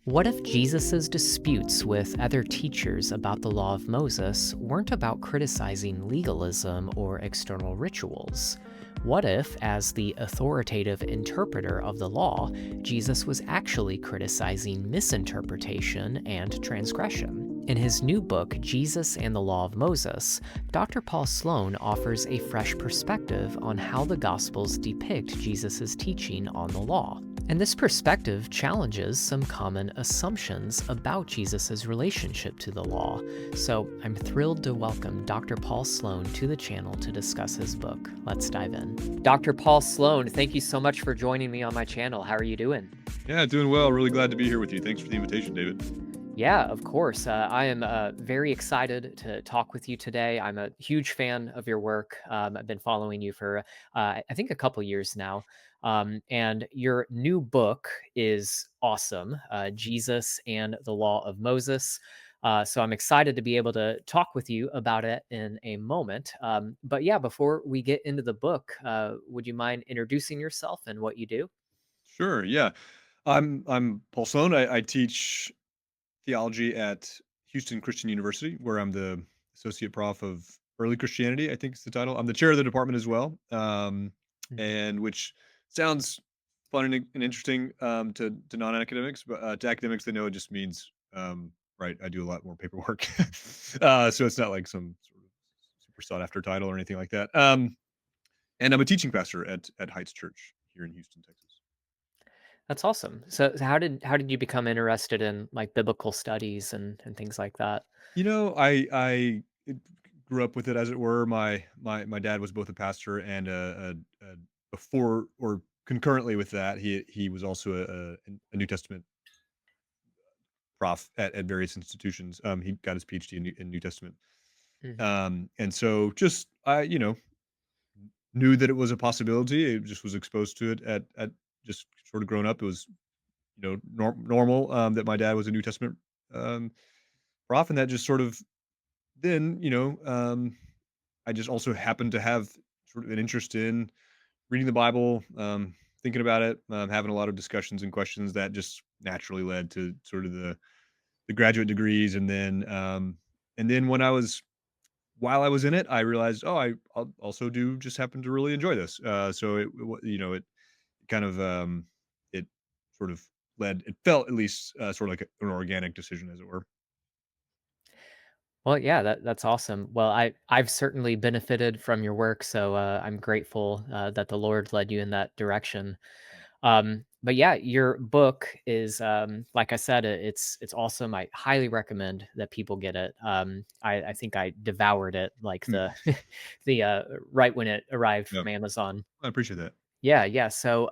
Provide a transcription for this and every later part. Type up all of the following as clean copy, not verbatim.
What if Jesus' disputes with other teachers about the law of Moses weren't about criticizing legalism or external rituals? What if, as the authoritative interpreter of the law, Jesus was actually criticizing misinterpretation and transgression? In his new book, Jesus and the Law of Moses, Dr. Paul Sloan offers a fresh perspective on how the Gospels depict Jesus' teaching on the law. And this perspective challenges some common assumptions about Jesus' relationship to the law. So I'm thrilled to welcome Dr. Paul Sloan to the channel to discuss his book. Let's dive in. Dr. Paul Sloan, thank you so much for joining me on my channel. How are you doing? Yeah, doing well. Really glad to be here with you. Thanks for the invitation, David. Yeah, of course. I am very excited to talk with you today. I'm a huge fan of your work. I've been following you for, I think, a couple years now. And your new book is awesome, Jesus and the Law of Moses. So I'm excited to be able to talk with you about it in a moment. But yeah, before we get into the book, would you mind introducing yourself and what you do? Sure. Yeah, I'm Paul Sloan. I teach theology at Houston Christian University, where I'm the associate prof of early Christianity. I think is the title. I'm the chair of the department as well, and which sounds fun and interesting to non-academics, but to academics, they know it just means right. I do a lot more paperwork, so it's not like some sort of super sought after title or anything like that. And I'm a teaching pastor at Heights Church here in Houston, Texas. That's awesome. So how did you become interested in like biblical studies and things like that? I grew up with it, as it were. My dad was both a pastor and a before or concurrently with that, he was also a New Testament prof at various institutions. He got his PhD in New Testament, Mhm. and so just I knew that it was a possibility. It just was exposed to it at just sort of growing up. It was normal that my dad was a New Testament um, prof, and that just sort of then I just also happened to have sort of an interest in reading the Bible, thinking about it, having a lot of discussions and questions that just naturally led to sort of the graduate degrees, and then while I was in it, I realized, oh, I'll also do just happen to really enjoy this. So it kind of it sort of led. It felt at least sort of like an organic decision, as it were. Well, yeah, that's awesome. Well, I've certainly benefited from your work, so I'm grateful that the Lord led you in that direction. But yeah, your book is like I said, it's awesome. I highly recommend that people get it. I think I devoured it like Hmm. the the right when it arrived Yeah, from Amazon. I appreciate that. Yeah, yeah. So,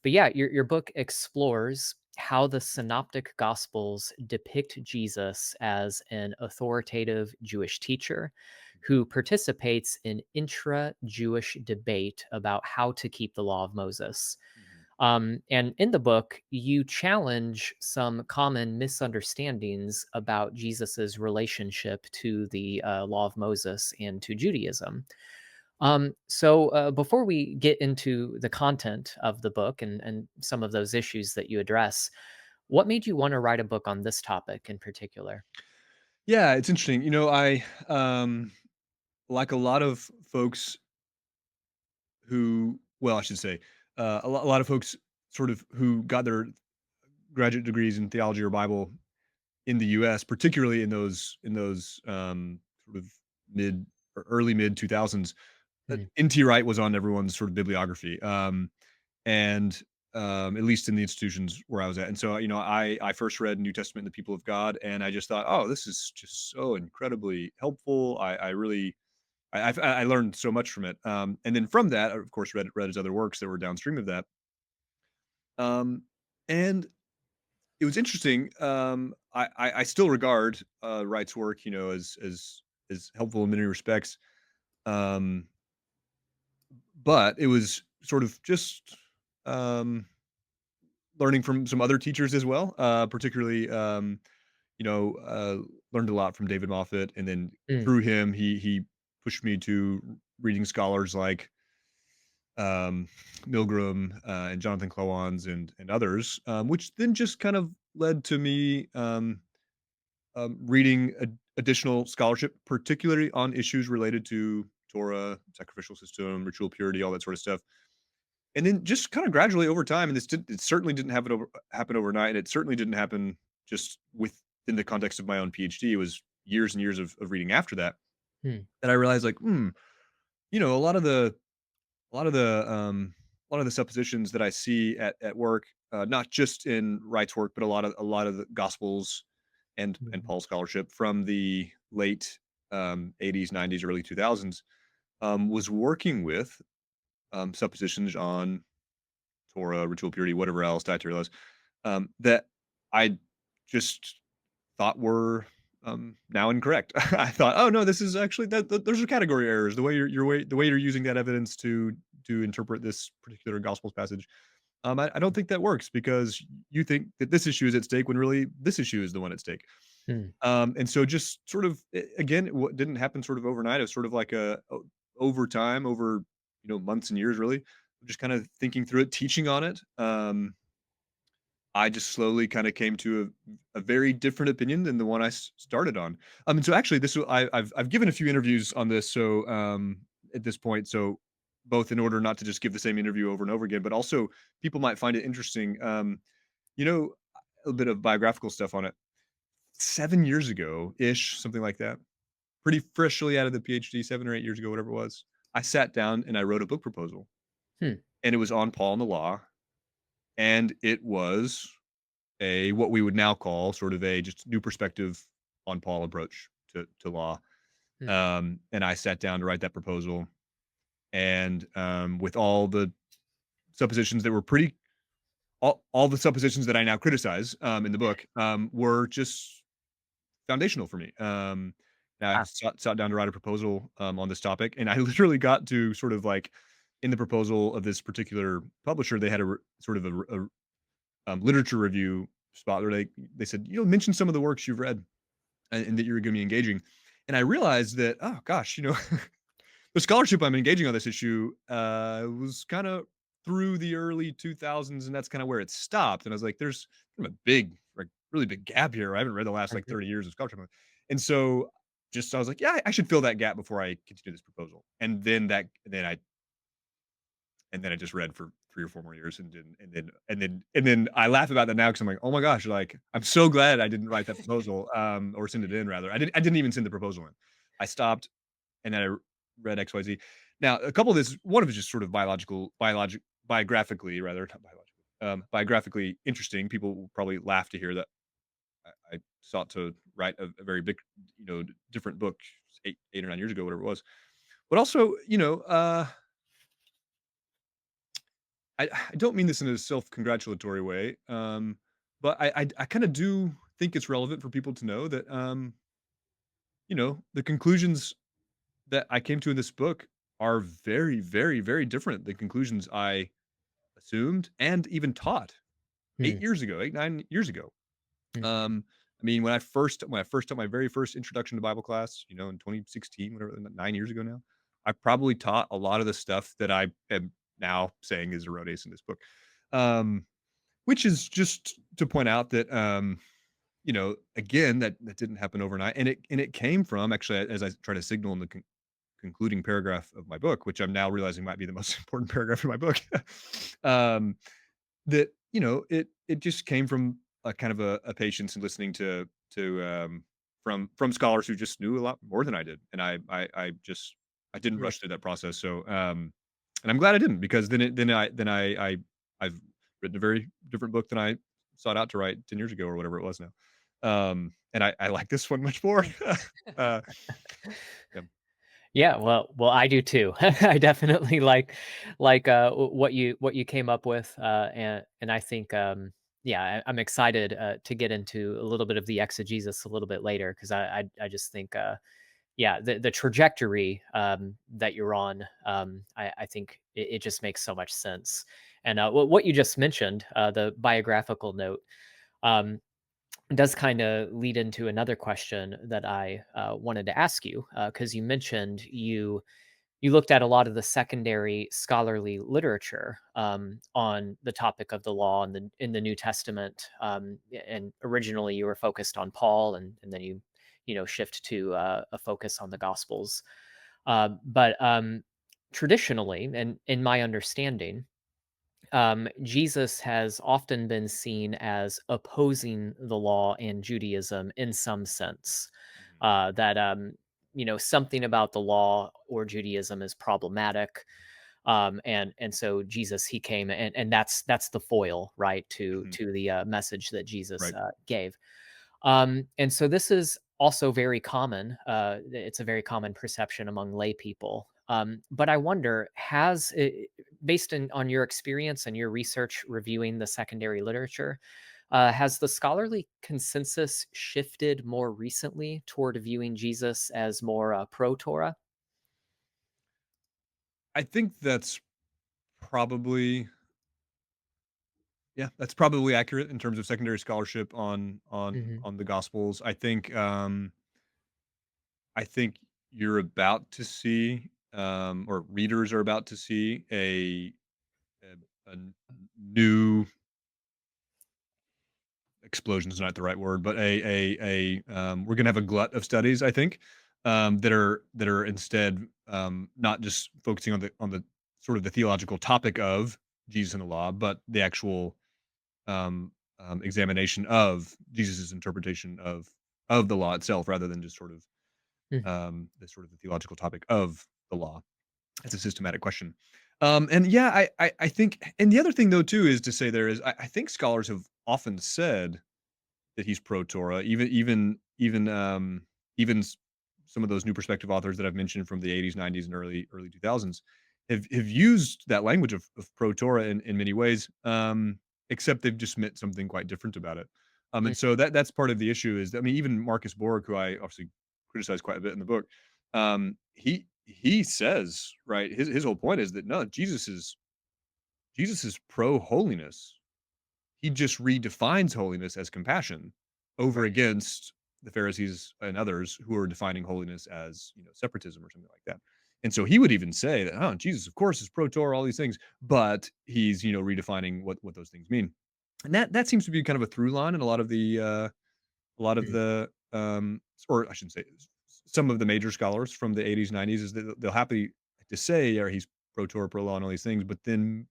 but yeah, your book explores how the synoptic gospels depict Jesus as an authoritative Jewish teacher who participates in intra-Jewish debate about how to keep the law of Moses. Mhm. And in the book, you challenge some common misunderstandings about Jesus's relationship to the law of Moses and to Judaism. So before we get into the content of the book and some of those issues that you address, what made you want to write a book on this topic in particular? Yeah, it's interesting. I like a lot of folks I should say, a lot of folks sort of who got their graduate degrees in theology or Bible in the U.S., particularly in those sort of mid or early mid 2000s. Mm, N.T. Wright was on everyone's sort of bibliography, and at least in the institutions where I was at. And so, I first read New Testament and the People of God, and I just thought, oh, this is just so incredibly helpful. I really I learned so much from it. And then from that, I, of course, read his other works that were downstream of that. Um, and it was interesting. I still regard Wright's work, as helpful in many respects. Um, but it was sort of just um, learning from some other teachers as well. Particularly, learned a lot from David Moffat, and then mm, through him, he pushed me to reading scholars like um, Milgram, and Jonathan Klawans and others, which then just kind of led to me reading additional scholarship, particularly on issues related to Torah, sacrificial system, ritual purity, all that sort of stuff. And then just kind of gradually over time, and it certainly didn't happen overnight, and it certainly didn't happen just within the context of my own PhD. It was years and years of reading after that Hmm. that I realized, like, a lot of a lot of the suppositions that I see at work, not just in rights work, but a lot of the gospels and Mhm. Paul scholarship from the late 80s, 90s, early 2000s, was working with suppositions on Torah, ritual purity, whatever else, dietary laws, that I just thought were now incorrect. I thought, oh no, this is actually those are category errors. The way you're using that evidence to interpret this particular gospels passage. I don't think that works because you think that this issue is at stake when really this issue is the one at stake. Hmm. And so just sort of again, what didn't happen sort of overnight. It was sort of like over time, over months and years, really, just kind of thinking through it, teaching on it. I just slowly kind of came to a very different opinion than the one I started on. And so actually, I've given a few interviews on this. So at this point, so both in order not to just give the same interview over and over again, but also people might find it interesting. You know, a bit of biographical stuff on it. 7 years ago, ish, something like that. Pretty freshly out of the PhD, 7 or 8 years ago, whatever it was. I sat down and I wrote a book proposal, Hmm. and it was on Paul and the law, and it was a what we would now call sort of a just new perspective on Paul approach to law. Hmm. And I sat down to write that proposal, and with all the suppositions that were pretty all the suppositions that I now criticize in the book were just foundational for me. Now I Ah. sat down to write a proposal on this topic, and I literally got to sort of like in the proposal of this particular publisher, they had sort of a literature review spot where they said, mention some of the works you've read and that you're going to be engaging. And I realized that, oh gosh, the scholarship I'm engaging on this issue was kind of through the early 2000s, and that's kind of where it stopped. And I was like, there's kind of a big, like, really big gap here. I haven't read the last like Mhm. 30 years of scholarship. And so just I was like, yeah, I should fill that gap before I continue this proposal. And then I just read for 3 or 4 more years and then I laugh about that now because 'cause I'm like, "Oh my gosh," like, I'm so glad I didn't write that proposal, or send it in rather. I didn't even send the proposal in. I stopped and then I read XYZ. Now, a couple of this one of it is just sort of biographically rather, not biological, biographically interesting. People will probably laugh to hear that I sought to write a very big, different book 8 or 9 years ago, whatever it was. But also, I don't mean this in a self-congratulatory way, but I kinda do think it's relevant for people to know that, the conclusions that I came to in this book are very, very, very different than conclusions I assumed and even taught Hmm. 8 years ago, 8, 9 years ago. Hmm. I mean, when I first taught my very first introduction to Bible class, in 2016, whatever, 9 years ago now, I probably taught a lot of the stuff that I am now saying is erroneous in this book. Um, which is just to point out that, again, that didn't happen overnight, and it came from actually, as I try to signal in the concluding paragraph of my book, which I'm now realizing might be the most important paragraph in my book, um, that it just came from a kind of a patience and listening from scholars who just knew a lot more than I did, and I didn't Hmm. rush through that process. So, and I'm glad I didn't because I've written a very different book than I sought out to write 10 years ago or whatever it was now. And I like this one much more. uh, yeah. Yeah, well, I do too. I definitely what you came up with, and I think, yeah, I'm excited to get into a little bit of the exegesis a little bit later because I just think, yeah, the trajectory that you're on, I think it just makes so much sense. And what you just mentioned, the biographical note. Um, does kind of lead into another question that I wanted to ask you because you mentioned you you looked at a lot of the secondary scholarly literature on the topic of the law in the New Testament, and originally you were focused on Paul, and then you shift to a focus on the Gospels. But traditionally, and in my understanding, Jesus has often been seen as opposing the law and Judaism in some sense. Mhm. That something about the law or Judaism is problematic, and so Jesus he came and that's the foil, right, to Mhm. the message that Jesus Right. gave. And so this is also very common. It's a very common perception among lay people. But I wonder, based on your experience and your research reviewing the secondary literature, has the scholarly consensus shifted more recently toward viewing Jesus as more pro Torah? I think that's probably yeah, that's probably accurate in terms of secondary scholarship Hmm. on the Gospels. I think you're about to see, or readers are about to see a new explosion is not the right word, but we're gonna have a glut of studies, I think, that are instead not just focusing on the sort of the theological topic of Jesus and the law, but the actual examination of Jesus's interpretation of the law itself, rather than just sort of the sort of the theological topic of the law. It's a systematic question. And yeah, I think, and the other thing though too is to say there is I think scholars have often said that he's pro Torah, even some of those new perspective authors that I've mentioned from the 80s, 90s, and early 2000s have used that language of pro Torah in many ways, except they've just meant something quite different about it. And so that's part of the issue is, I mean, even Marcus Borg, who I obviously criticize quite a bit in the book, he says, right, his whole point is that no, Jesus is pro holiness. He just redefines holiness as compassion over Right. against the Pharisees and others who are defining holiness as, separatism or something like that. And so he would even say that, oh, Jesus, of course, is pro Torah, all these things, but he's, redefining what those things mean. And that seems to be kind of a through line in a lot of Mhm. the, or I shouldn't say, some of the major scholars from the 80s, 90s, is that they'll happy to say, yeah, he's pro Torah, pro law, and all these things, but then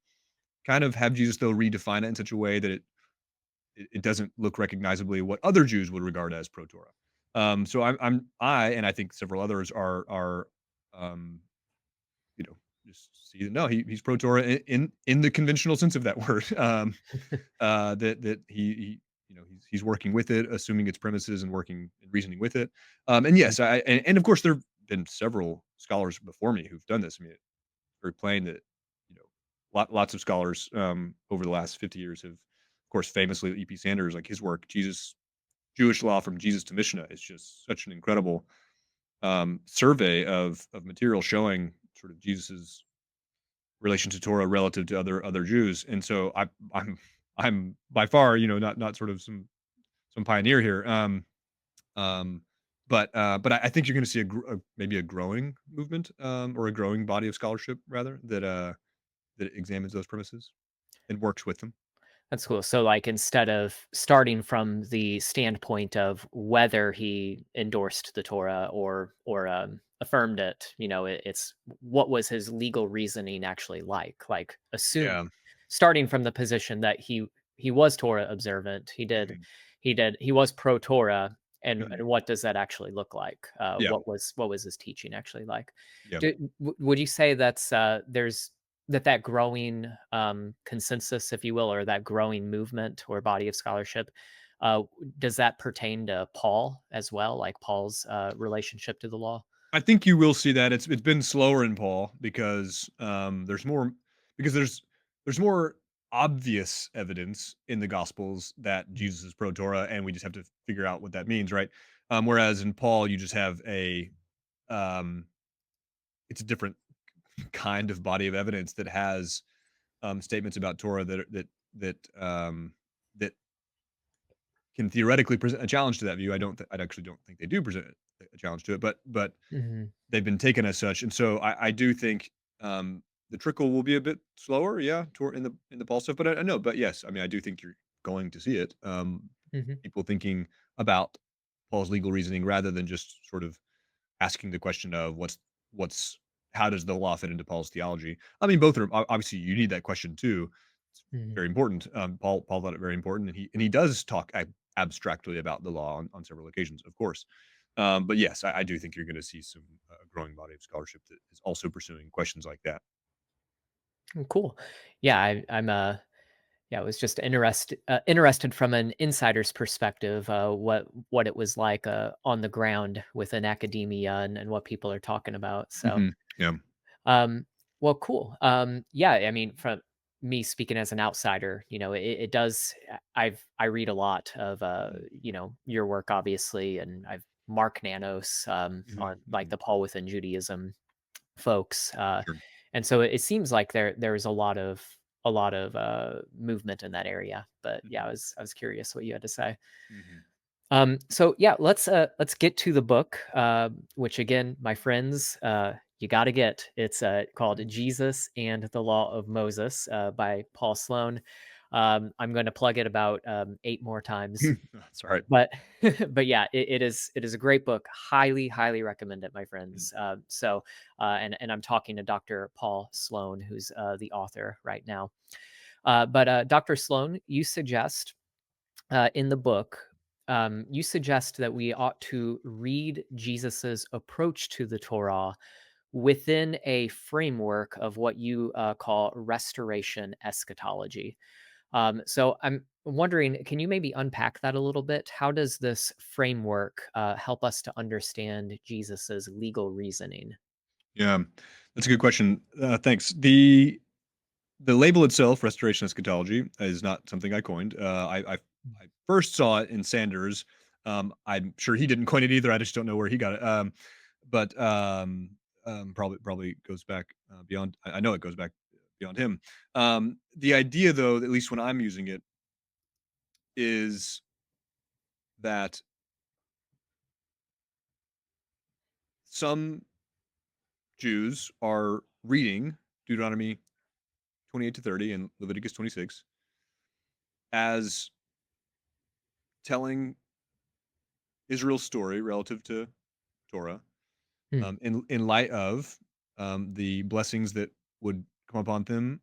kind of have Jesus, though, redefine it in such a way that it doesn't look recognizably what other Jews would regard as pro Torah. So and I think several others are um, you know just see that no, he's pro Torah in the conventional sense of that word. That he he's working with it, assuming its premises and working and reasoning with it. And yes, and of course there have been several scholars before me who've done this. I mean, it's very plain that you know lots of scholars over the last 50 years have, of course, famously E.P. Sanders, like his work, Jewish Law from Jesus to Mishnah, is just such an incredible survey of material showing sort of Jesus's relation to Torah relative to other Jews. And so I'm by far, not sort of some pioneer here. Um, but I think you're going to see maybe a growing movement, or a growing body of scholarship rather, that examines those premises and works with them. That's cool. So, like, instead of starting from the standpoint of whether he endorsed the Torah or affirmed it, it's what was his legal reasoning actually like? Like, assume Yeah. starting from the position that he was Torah observant, Mhm. he was pro Torah, Mhm. and what does that actually look like? Yeah. What was his teaching actually like? Yeah. Would you say there's that growing consensus, if you will, or that growing movement or body of scholarship, uh, does that pertain to Paul as well, like Paul's relationship to the law? I think you will see that. It's been slower in Paul because because there's more obvious evidence in the Gospels that Mhm. Jesus is pro Torah, and we just have to figure out what that means, right? Whereas in Paul, you just have um, it's a different kind of body of evidence that has statements about Torah that that can theoretically present a challenge to that view. I actually don't think they do present a challenge to it, but Mhm. they've been taken as such, and so I do think, the trickle will be a bit slower, yeah, toward in the Paul stuff, but I know, but yes, I mean, I do think you're going to see it, Mhm. people thinking about Paul's legal reasoning rather than just sort of asking the question of what's how does the law fit into Paul's theology? I mean, both are obviously you need that question too. It's Mhm. very important. Paul thought it very important, and he does talk abstractly about the law on several occasions, of course. But yes, I do think you're going to see some growing body of scholarship that is also pursuing questions like that. Mm, cool. Yeah, yeah, I was just interested from an insider's perspective, what it was like, on the ground within academia and what people are talking about. So, Yeah. um, well, cool. Yeah, I mean, from me speaking as an outsider, it does. I read a lot of Mhm. your work, obviously, and I've Mark Nanos Mhm. on like Mhm. the Paul within Judaism folks, Sure. and so it seems like there's a lot of movement in that area. But yeah, Mhm. I was curious what you had to say. Mhm. So yeah, let's get to the book, which again, my friends, you got to get. It's called Mhm. Jesus and the Law of Moses by Paul Sloan. I'm going to plug it about 8 more times, That's all right. but but yeah, it is a great book. Highly recommend it, my Mhm. friends. And I'm talking to Dr. Paul Sloan, who's the author right now. But Dr. Sloan, you suggest in the book, you suggest that we ought to read Jesus's approach to the Torah within a framework of what you call restoration eschatology. So I'm wondering, can you maybe unpack that a little bit? How does this framework help us to understand Jesus's legal reasoning? Yeah, that's a good question. Thanks. The label itself, restoration eschatology, is not something I coined. I first saw it in Sanders. I'm sure he didn't coin it either. I just don't know where he got it. But probably goes back beyond. I know it goes back beyond him. The idea, though, at least when I'm using it, is that some Jews are reading Deuteronomy 28 to 30 and Leviticus 26 as telling Israel's story relative to Torah, Hmm. in light of the blessings that would come upon them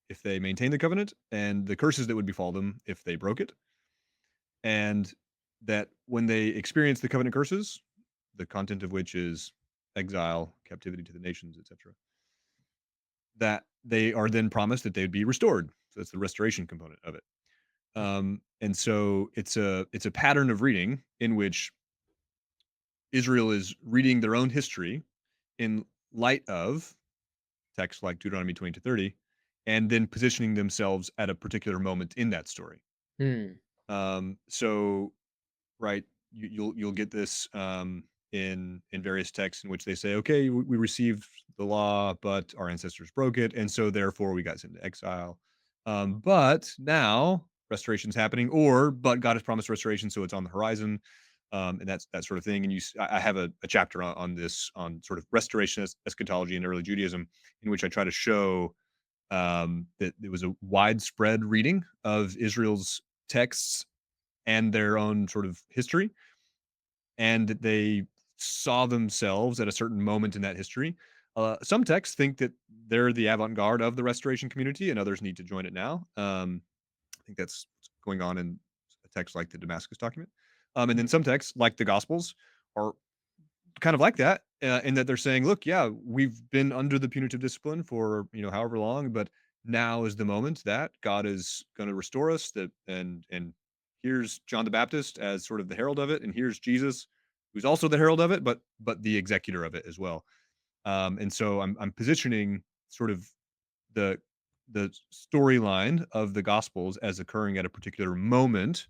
if they maintain the covenant, and the curses that would befall them if they broke it, and that when they experience the covenant curses, the content of which is exile, captivity to the nations, etc., that they are then promised that they would be restored. So that's the restoration component of it. And so it's a pattern of reading in which Israel is reading their own history in light of texts like Deuteronomy 20 to 30, and then positioning themselves at a particular moment in that story. Hmm. So right, you'll get this in various texts in which they say, okay, we received the law, but our ancestors broke it, and so therefore we got sent into exile. But now restoration's happening, or but God has promised restoration, so it's on the horizon. And that's that sort of thing. And I have a chapter on this, on sort of restoration eschatology in early Judaism, in which I try to show that there was a widespread reading of Israel's texts and their own sort of history, and that they saw themselves at a certain moment in that history. Some texts think that they're the avant-garde of the restoration community, and others need to join it now. I think that's what's going on in a text like the Damascus document. And then some texts, like the Gospels, are kind of like that, in that they're saying, "Look, yeah, we've been under the punitive discipline for, however long, but now is the moment that God is gonna restore us, that and here's John the Baptist as sort of the herald of it, and here's Jesus, who's also the herald of it, but the executor of it as well." And so I'm positioning sort of the the storyline of the Gospels as occurring at a particular moment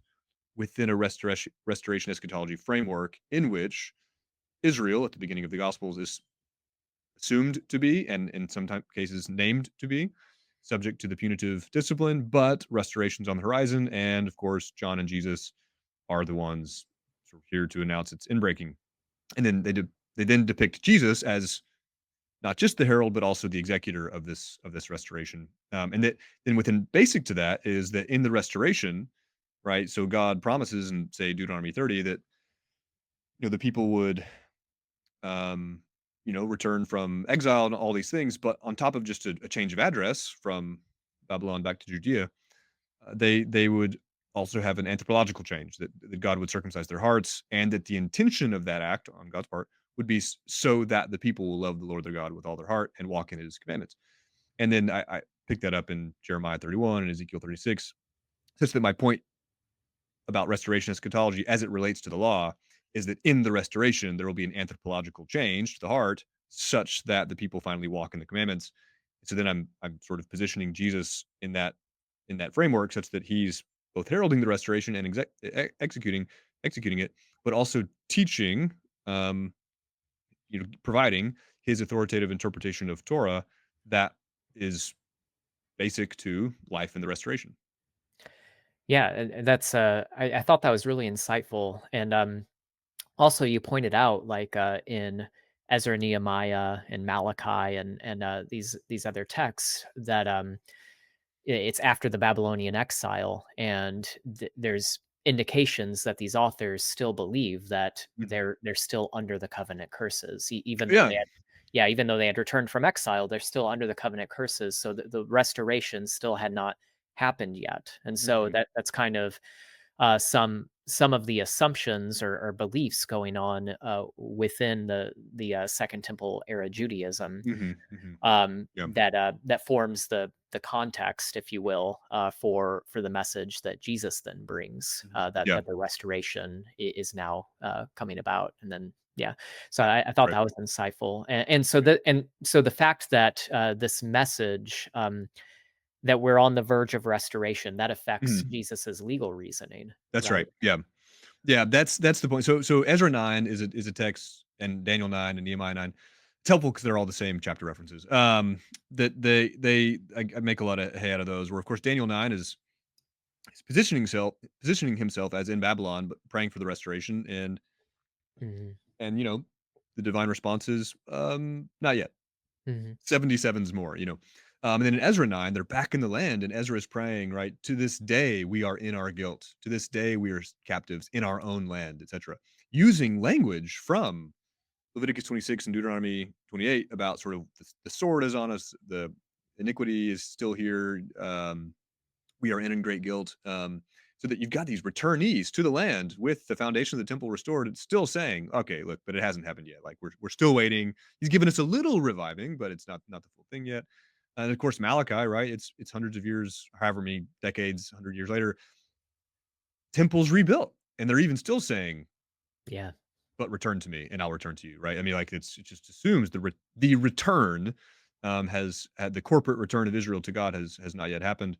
within a restoration eschatology framework in which Israel at the beginning of the Gospels is assumed to be, and in some cases named to be, subject to the punitive discipline, but restoration's on the horizon. And of course, John and Jesus are the ones sort of here to announce its inbreaking. And then they then depict Jesus as not just the herald, but also the executor of this restoration. And that then within basic to that is that in the restoration, right? So God promises in say Deuteronomy 30 that the people would um, return from exile and all these things, but on top of just a change of address from Babylon back to Judea, they would also have an anthropological change that God would circumcise their hearts, and that the intention of that act on God's part would be so that the people will love the Lord their God with all their heart and walk in His commandments. And then I picked that up in Jeremiah 31 and Ezekiel 36, such that my point about restoration eschatology as it relates to the law is that in the restoration there will be an anthropological change to the heart such that the people finally walk in the commandments. So then I'm sort of positioning Jesus in that framework such that he's both heralding the restoration and executing it, but also teaching, um, providing his authoritative interpretation of Torah that is basic to life in the restoration. Yeah, and that's I thought that was really insightful, and also you pointed out like in Ezra, Nehemiah, and Malachi, and these other texts that it's after the Babylonian exile, and there's indications that these authors still believe that Mhm. they're still under the covenant curses, even though Yeah. they had, yeah, even though they had returned from exile, they're still under the covenant curses. So the restoration still had not happened yet, and so Mhm. that's kind of some of the assumptions or beliefs going on within the Second Temple era Judaism, Mhm. Mhm. Yeah. that forms the context, if you will, for the message that Jesus then brings, Mhm. Yeah. that the restoration is now coming about, and then yeah, so I thought Right. that was insightful, and so the fact that this message that we're on the verge of restoration that affects Mhm. Jesus's legal reasoning, That's right? right. Yeah. Yeah, that's the point. So Ezra 9 is a text, and Daniel 9 and Nehemiah 9. It's helpful because they're all the same chapter references. That I make a lot of hay out of those. Where of course Daniel 9 is positioning himself as in Babylon, but praying for the restoration, Mhm, and the divine response is not yet. mhm, 77's more, And then in Ezra 9, they're back in the land, and Ezra is praying, right? To this day, we are in our guilt. To this day, we are captives in our own land, etc. Using language from Leviticus 26 and Deuteronomy 28 about sort of the sword is on us, the iniquity is still here. We are in great guilt. So that you've got these returnees to the land with the foundation of the temple restored. It's still saying, okay, look, but it hasn't happened yet. Like we're still waiting. He's given us a little reviving, but it's not the full thing yet. And of course, Malachi, right? It's hundreds of years, however many decades, 100 years later, temples rebuilt, and they're even still saying, yeah, "But return to me, and I'll return to you." Right? I mean, like it just assumes the return has had the corporate return of Israel to God has not yet happened.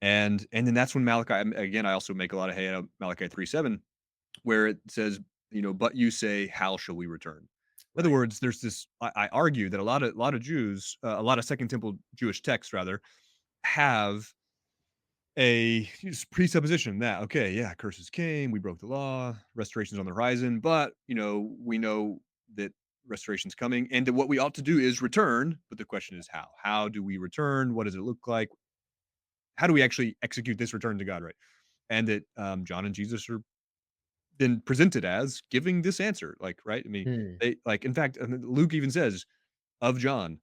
And then that's when Malachi, again, I also make a lot of hay out of Malachi 3:7, where it says, "But you say, how shall we return?" In other right, words, there's this. I argue that a lot of Jews, a lot of Second Temple Jewish texts, rather, have a presupposition that okay, yeah, curses came, we broke the law, restoration's on the horizon, but we know that restoration's coming, and that what we ought to do is return. But the question is how? How do we return? What does it look like? How do we actually execute this return to God? Right? And that John and Jesus are then presented as giving this answer, like, right? I mean, mm, they like, in fact, Luke even says of John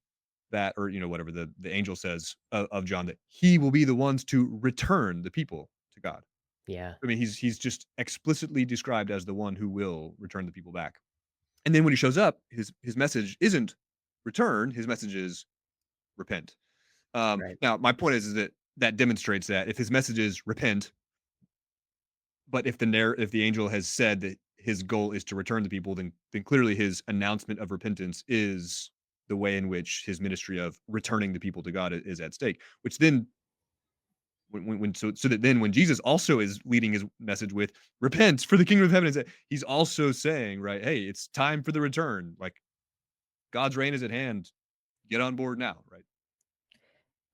that, or whatever the angel says of John, that he will be the ones to return the people to God. yeah, I mean, he's just explicitly described as the one who will return the people back. And then when he shows up, his message isn't return. His message is repent. right, Now, my point is that that demonstrates that if his message is repent, but if the angel has said that his goal is to return the people, then clearly his announcement of repentance is the way in which his ministry of returning the people to God is at stake. Which then, so that then when Jesus also is leading his message with repent for the kingdom of heaven, is that he's also saying, right, hey, it's time for the return. Like God's reign is at hand. Get on board now, right?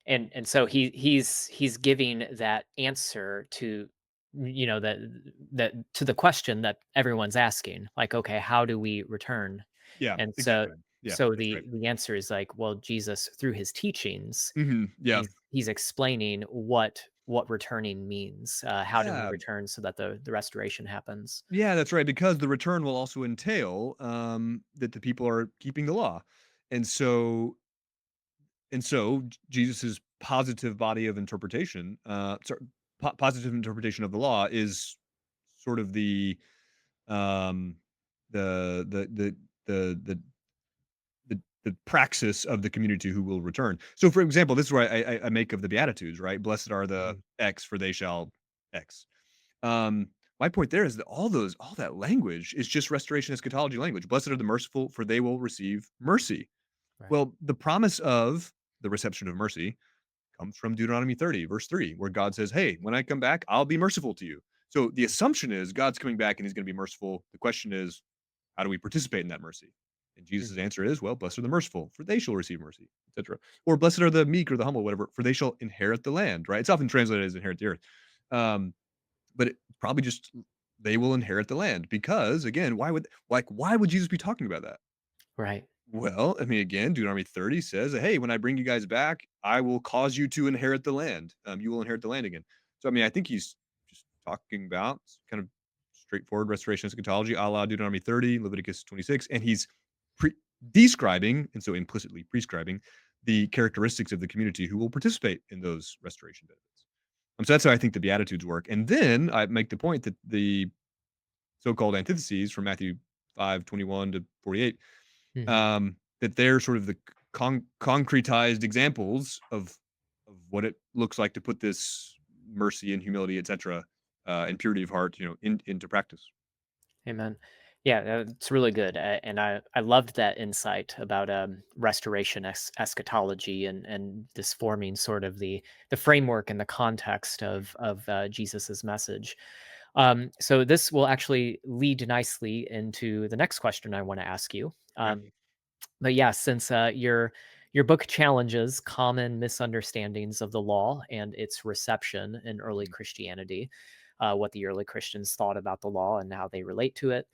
and so he's giving that answer to, that to the question that everyone's asking, like, okay, how do we return? Yeah, And so exactly. Yeah, so that's right. the answer is like, well, Jesus, through his teachings, Yeah. he's explaining what returning means. How do we Yeah. return so that the restoration happens? Yeah, that's right, because the return will also entail, that the people are keeping the law. And so Jesus's positive body of interpretation, positive interpretation of the law is sort of um, the the the the praxis of the community who will return. So, for example, this is where I make of the Beatitudes, right? Blessed are the Mhm. X, for they shall X. Um, my point there is that all that language is just restoration eschatology language. Blessed are the merciful, for they will receive mercy. Right. Well, the promise of the reception of mercy comes from Deuteronomy 30, verse 3, where God says, "Hey, when I come back, I'll be merciful to you." So the Mm. assumption is God's coming back and he's going to be merciful. The question is, how do we participate in that mercy? And Jesus' Mhm. answer is, well, blessed are the merciful, for they shall receive mercy, etc. Or blessed are the meek or the humble, whatever, for they shall inherit the land, right? It's often translated as inherit the earth. Um, but it probably just they will inherit the land because again, why would Jesus be talking about that? Right. Well, I mean, again, Deuteronomy 30 says, "Hey, when I bring you guys back, I will cause you to inherit the land. You will inherit the land again." So, I mean, I think he's just talking about kind of straightforward restoration eschatology, a la Deuteronomy 30, Leviticus 26, and he's pre- describing and so implicitly prescribing the characteristics of the community who will participate in those restoration benefits. So that's how I think the Beatitudes work. And then I make the point that the so-called antitheses from Matthew 5:21 to 48 Mhm. that they're sort of the concretized examples of what it looks like to put this mercy and humility, etc., and purity of heart, into practice. Amen. Yeah, it's really good, and I loved that insight about restoration eschatology and this forming sort of the framework and the context of Jesus's message. So this will actually lead nicely into the next question I want to ask you. Okay. But yeah, since your book challenges common misunderstandings of the law and its reception in early Mhm. Christianity, what the early Christians thought about the law and how they relate to it.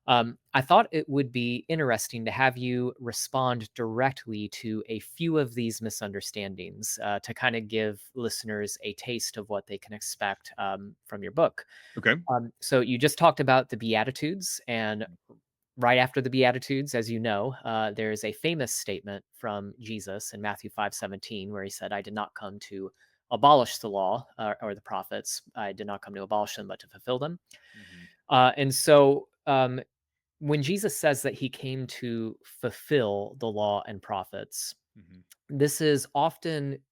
I thought it would be interesting to have you respond directly to a few of these misunderstandings to kind of give listeners a taste of what they can expect from your book. Okay. So you just talked about the Beatitudes, and right after the Beatitudes, as you know, there's a famous statement from Jesus in Matthew 5:17, where he said, "I did not come to abolish the law or the prophets. I did not come to abolish them, but to fulfill them." Mhm. And so, when Jesus says that he came to fulfill the law and prophets, Mhm. this is often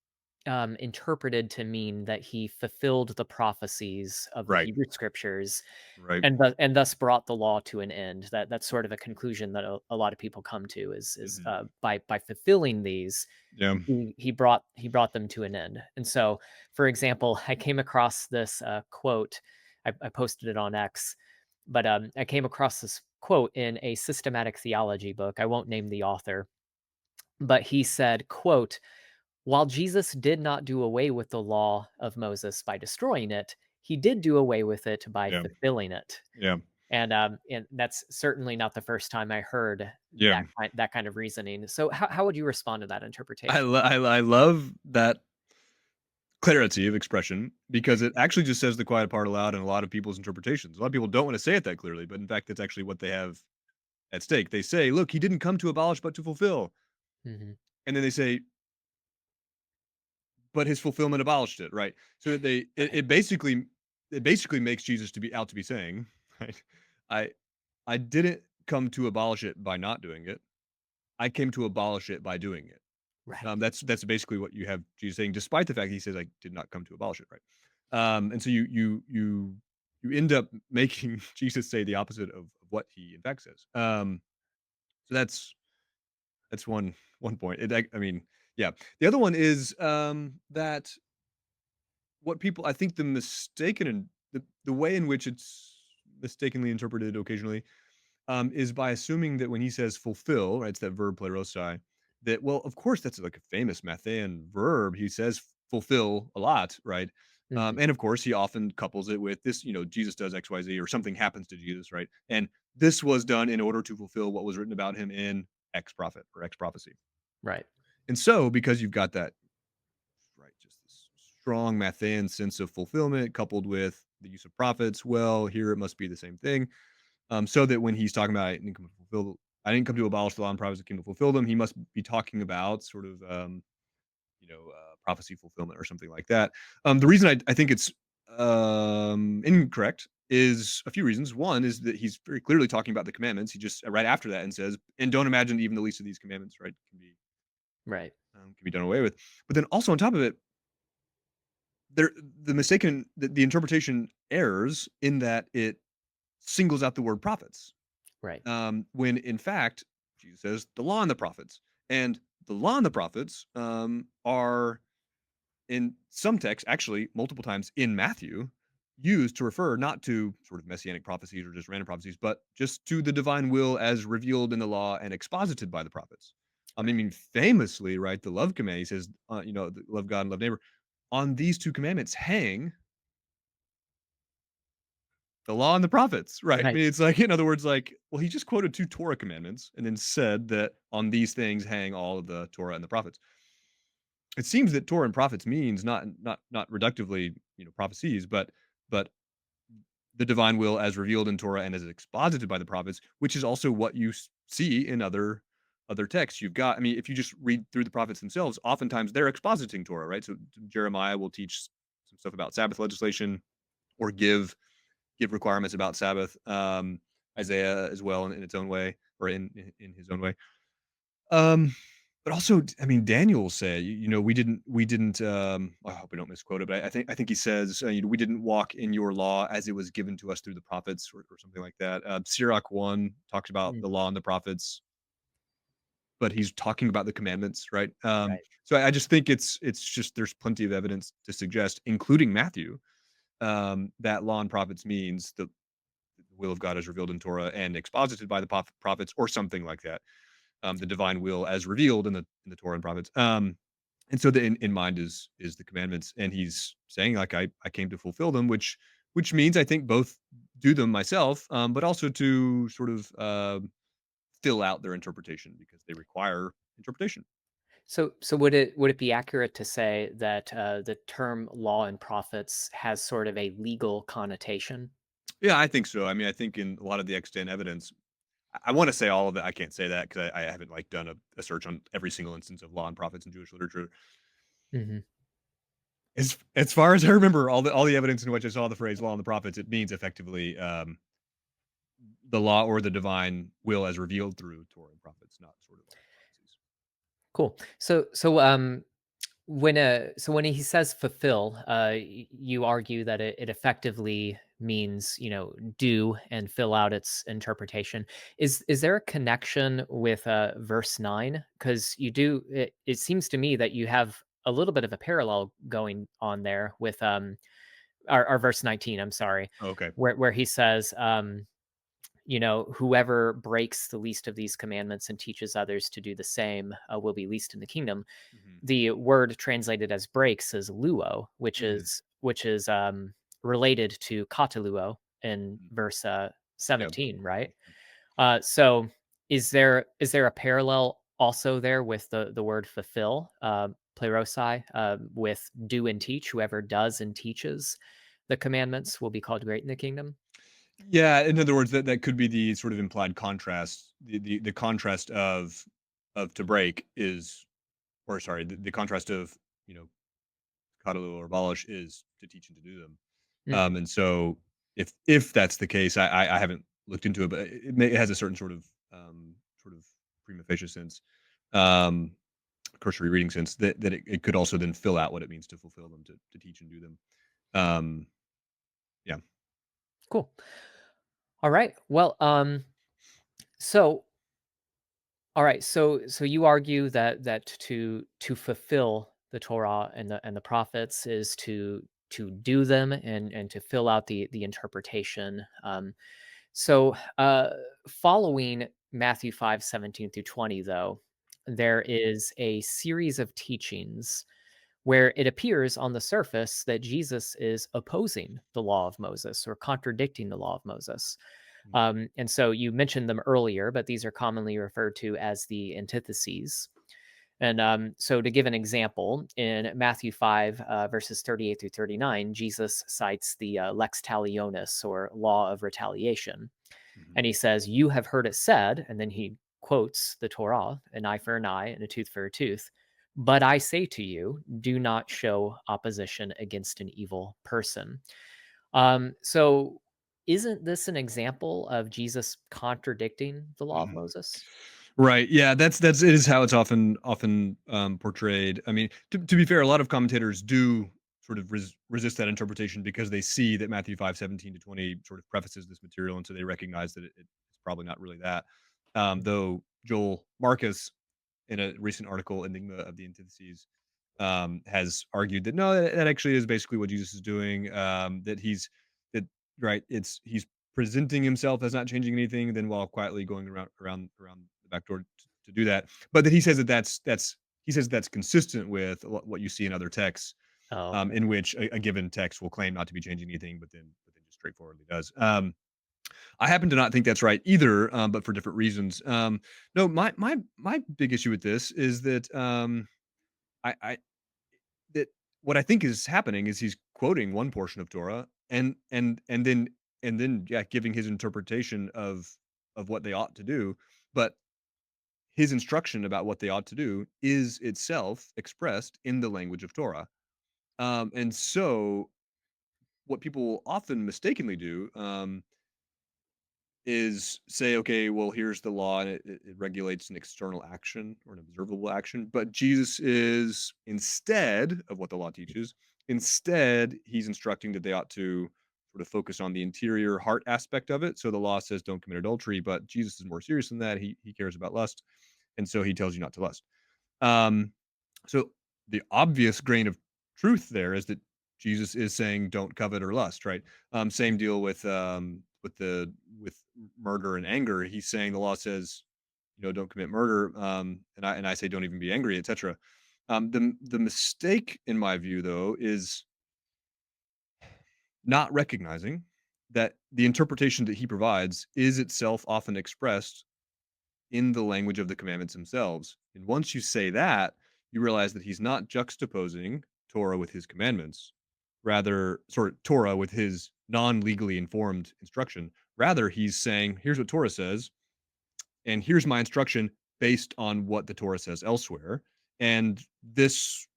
interpreted to mean that he fulfilled the prophecies of the Right. Hebrew scriptures Right. and thus brought the law to an end. That's sort of a conclusion that a lot of people come to is Mhm. by fulfilling these, Yeah. he brought them to an end. And so, for example, I came across this quote. I posted it on X, but I came across this quote in a systematic theology book. I won't name the author, but he said, "Quote: While Jesus did not do away with the law of Moses by destroying it, he did do away with it by Yeah. fulfilling it." Yeah. And that's certainly not the first time I heard Yeah. that kind of reasoning. So how would you respond to that interpretation? I love that clarity of expression because it actually just says the quiet part aloud in a lot of people's interpretations. A lot of people don't want to say it that clearly, but in fact, that's actually what they have at stake. They say, "Look, he didn't come to abolish, but to fulfill." Mhm. And then they say, "But his fulfillment abolished it," right? So Right. it basically makes Jesus to be out to be saying, right? I I didn't come to abolish it by not doing it. I came to abolish it by doing it. Right. That's basically what you have Jesus saying, despite the fact he says, "I did not come to abolish it," right? And so you end up making Jesus say the opposite of what he in fact says. So that's one point. I mean, yeah. The other one is that what people I think the mistaken and the way in which it's mistakenly interpreted occasionally is by assuming that when he says fulfill, right, it's that verb plerosai, that, well, of course, that's like a famous Matthean verb. He says fulfill a lot, right? Mhm. And of course, he often couples it with this, Jesus does XYZ or something happens to Jesus, right? And this was done in order to fulfill what was written about him in X prophet or X prophecy. Right. And so, because you've got that, right, just this strong Matthean sense of fulfillment coupled with the use of prophets, well, here it must be the same thing. So that when he's talking about I didn't come to abolish the law and prophets, I came to fulfill them. He must be talking about sort of prophecy fulfillment or something like that. The reason I think it's incorrect is a few reasons. One is that he's very clearly talking about the commandments. He just right after that and says, "And don't imagine even the least of these commandments, right, Right. can be done away with." But then also on top of it, there the interpretation errors in that it singles out the word prophets. Right. When in fact, Jesus says the law and the prophets. And the law and the prophets are in some texts, actually, multiple times in Matthew, used to refer not to sort of messianic prophecies or just random prophecies, but just to the divine will as revealed in the law and exposited by the prophets. I Right. mean, famously, right, the love command, he says, love God and love neighbor. On these two commandments hang the law and the prophets, right? I Right. mean, it's like, in other words, like, well, he just quoted 2 Torah commandments and then said that on these things hang all of the Torah and the prophets. It seems that Torah and prophets means not reductively, prophecies, but the divine will as revealed in Torah and as exposited by the prophets, which is also what you see in other texts. You've got, I mean, if you just read through the prophets themselves, oftentimes they're expositing Torah, right? So Jeremiah will teach some stuff about Sabbath legislation or give requirements about Sabbath. Isaiah as well in its own way, or in his own way. Um, but also, I mean, Daniel said, we didn't. I hope I don't misquote it, but I think he says, we didn't walk in your law as it was given to us through the prophets, or something like that. Sirach 1 talks about Mm. the law and the prophets, but he's talking about the commandments, right? Right. So I just think it's just there's plenty of evidence to suggest, including Matthew, that law and prophets means the will of God is revealed in Torah and exposited by the prophets, or something like that. The divine will as revealed in the Torah and prophets. And so the in mind is the commandments, and he's saying like I came to fulfill them, which means I think both do them myself, but also to sort of fill out their interpretation because they require interpretation. So would it be accurate to say that the term law and prophets has sort of a legal connotation? Yeah, I think so. I mean, I think in a lot of the extant evidence, I want to say all of it. I can't say that because I haven't like done a search on every single instance of law and prophets in Jewish literature. Hmm. As far as I remember, all the evidence in which I saw the phrase "law and the prophets," it means effectively the law or the divine will as revealed through Torah and prophets, not sort of like prophecies. Cool. So when he says fulfill, you argue that it effectively means do and fill out its interpretation. Is there a connection with verse 9? Because it seems to me that you have a little bit of a parallel going on there with our verse 19. I'm sorry, Oh, okay. where he says whoever breaks the least of these commandments and teaches others to do the same will be least in the kingdom. Hmm. The word translated as breaks is luo, Hmm. which is related to kataluo in Hmm. verse Yeah. 17, right? So is there a parallel also there with the word fulfill, plerosai, with do and teach? Whoever does and teaches the commandments will be called great in the kingdom. Yeah. In other words, that could be the sort of implied contrast. The contrast of to break is, or sorry, the contrast of you know katalu or abolish is to teach and to do them. Hmm. And so if that's the case, I haven't looked into it, but it has a certain sort of prima facie sense, um, cursory reading sense that it could also then fill out what it means to fulfill them, to teach and do them. Um, yeah. Cool. All right. Well, so all right, so you argue that to fulfill the Torah and the prophets is to do them and to fill out the interpretation. So following Matthew 5:17 through 20, though, there is a series of teachings where it appears on the surface that Jesus is opposing the law of Moses or contradicting the law of Moses. Mhm, And so you mentioned them earlier, but these are commonly referred to as the antitheses. And so, to give an example, in Matthew 5, verses 38 through 39, Jesus cites the lex talionis, or law of retaliation. mhm. And he says, "You have heard it said," and then he quotes the Torah, "an eye for an eye and a tooth for a tooth. But I say to you, do not show opposition against an evil person." So, isn't this an example of Jesus contradicting the law of Mhm. Moses? Right. Yeah, that's it is how it's often portrayed. I mean, to be fair, a lot of commentators do sort of resist that interpretation because they see that Matthew 5:17 to 20 sort of prefaces this material, and so they recognize that it's probably not really that. Though Joel Marcus, in a recent article, Enigma of the Antitheses, has argued that no, that actually is basically what Jesus is doing. That right, he's presenting himself as not changing anything, then while quietly going around the back door to do that. But that he says that that's he says that's consistent with what you see in other texts, Oh, okay. in which a given text will claim not to be changing anything, but then just straightforwardly does. I happen to not think that's right either, but for different reasons. No, my big issue with this is that I that what I think is happening is he's quoting one portion of Torah and then yeah, giving his interpretation of what they ought to do, but his instruction about what they ought to do is itself expressed in the language of Torah. And so what people often mistakenly do, is say, okay, well, here's the law and it regulates an external action or an observable action. But Jesus is, instead of what the law teaches, instead, he's instructing that they ought to sort of focus on the interior heart aspect of it. So the law says don't commit adultery, but Jesus is more serious than that. He cares about lust. And so he tells you not to lust. Um, so the obvious grain of truth there is that Jesus is saying, "Don't covet or lust." Right. Same deal with murder and anger. He's saying the law says, don't commit murder. And I say, don't even be angry, etc. The mistake, in my view, though, is not recognizing that the interpretation that he provides is itself often expressed in the language of the commandments themselves. And once you say that, you realize that he's not juxtaposing Torah with his commandments, rather, sorry, Torah with his non legally informed instruction. Rather, he's saying, here's what Torah says, and here's my instruction based on what the Torah says elsewhere. And this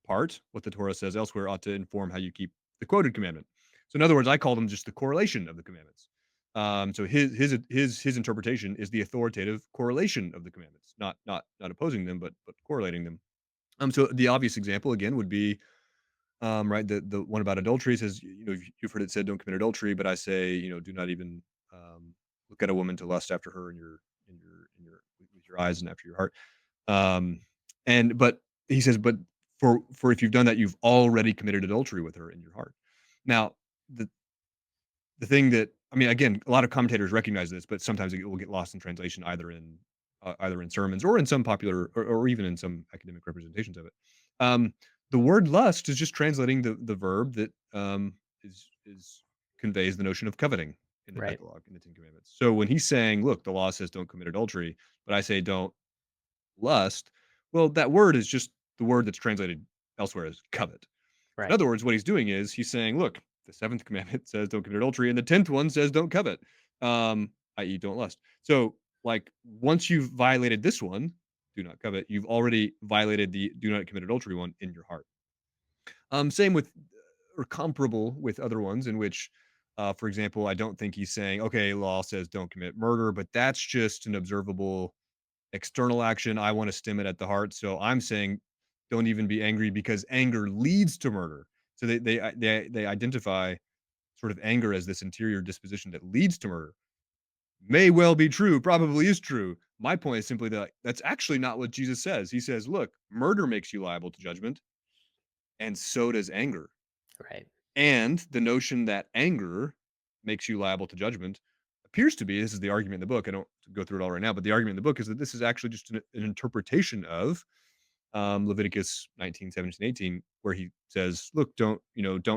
part, what the Torah says elsewhere, ought to inform how you keep the quoted commandment. So, in other words, I call them just the correlation of the commandments. So his interpretation is the authoritative correlation of the commandments, not opposing them, but correlating them. So the obvious example again would be right, the one about adultery says, you've heard it said, don't commit adultery, but I say, do not even look at a woman to lust after her in your with your eyes and after your heart. Um, and but he says, but for if you've done that, you've already committed adultery with her in your heart. Now, the the thing that I mean, again, a lot of commentators recognize this, but sometimes it will get lost in translation, either in sermons or in some popular or even in some academic representations of it. Um, the word lust is just translating the verb that is conveys the notion of coveting in the Right. Decalogue in the Ten Commandments. So when he's saying, "Look, the law says don't commit adultery," but I say don't lust, well, that word is just the word that's translated elsewhere as covet. So in Right. other words, what he's doing is he's saying, look, the seventh commandment says don't commit adultery, and the 10th one says don't covet, i.e., don't lust. So, like, once you've violated this one, do not covet, you've already violated the do not commit adultery one in your heart. Same with or comparable with other ones in which, for example, I don't think he's saying, okay, law says don't commit murder, but that's just an observable external action. I want to stem it at the heart. So I'm saying don't even be angry because anger leads to murder. So they identify sort of anger as this interior disposition that leads to murder. May well be true, probably is true. My point is simply that that's actually not what Jesus says. He says, look, murder makes you liable to judgment, and so does anger. Right. And the notion that anger makes you liable to judgment appears to be, this is the argument in the book. I don't go through it all right now, but the argument in the book is that this is actually just an interpretation of Leviticus 19, 17, 18, where he says, look, don't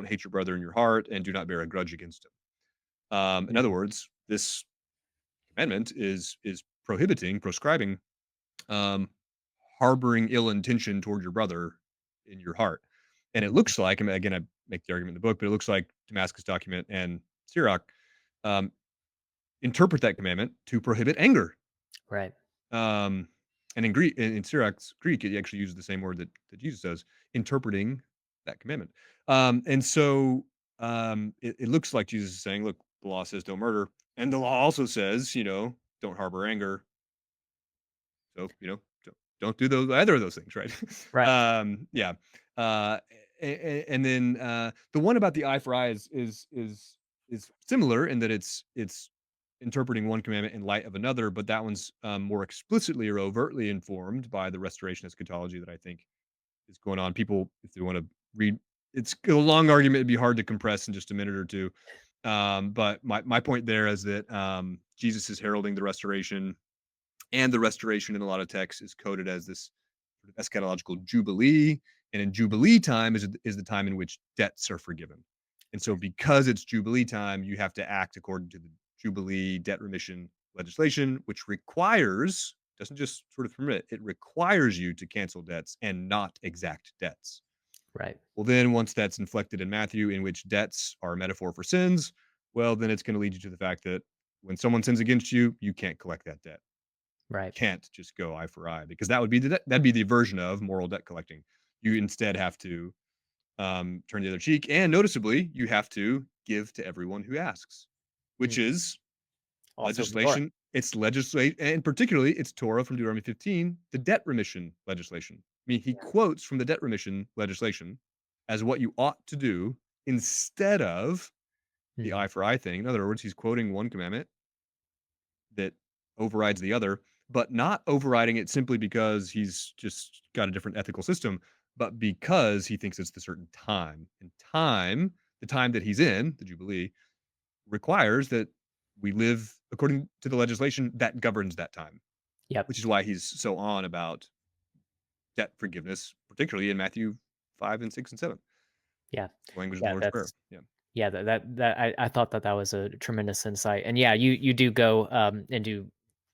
hate your brother in your heart and do not bear a grudge against him. In other Mhm. words, this commandment is proscribing um, harboring ill intention toward your brother in your heart. And it Mhm. looks like, I mean, again, I make the argument in the book, but it looks like Damascus document and Sirach um, interpret that commandment to prohibit anger. Right. Um, and in Greek, in Sirach's Greek, it actually uses the same word that Jesus does, interpreting that commandment. And so it looks like Jesus is saying, look, the law says don't murder. And the law also says, don't harbor anger. So, don't do those either of those things, right? Right. Yeah. And then the one about the eye for eye is similar in that it's interpreting one commandment in light of another, but that one's more explicitly or overtly informed by the restoration eschatology that I think is going on. People, if they want to read, it's a long argument. It'd be hard to compress in just a minute or two. But my point there is that Jesus is heralding the restoration, and the restoration in a lot of texts is coded as this sort of eschatological jubilee. And in jubilee time is the time in which debts are forgiven. And so, because it's jubilee time, you have to act according to the jubilee debt remission legislation, which requires, doesn't just sort of permit, it requires you to cancel debts and not exact debts. Right. Well, then once that's inflected in Matthew, in which debts are a metaphor for sins, well, then it's going to lead you to the fact that when someone sins against you, you can't collect that debt. Right. Can't just go eye for eye, because that'd be the version of moral debt collecting. You instead have to turn the other cheek, and noticeably, you have to give to everyone who asks, which Mhm. is Also the Torah. legislation. It's legislate, and particularly it's Torah from Deuteronomy 15, the debt remission legislation. I mean, he Yeah. quotes from the debt remission legislation as what you ought to do instead of the Mhm. eye for eye thing. In other words, he's quoting one commandment that overrides the other, but not overriding it simply because he's just got a different ethical system, but because he thinks it's the certain time. And time, the time that he's in, the Jubilee, requires that we live according to the legislation that governs that time, Yep. which is why he's so on about debt forgiveness, particularly in Matthew 5 and 6 and 7, Yeah. the language of the Yeah, Lord's Prayer. that's Yeah. yeah, that I thought that was a tremendous insight, and yeah, you do go, into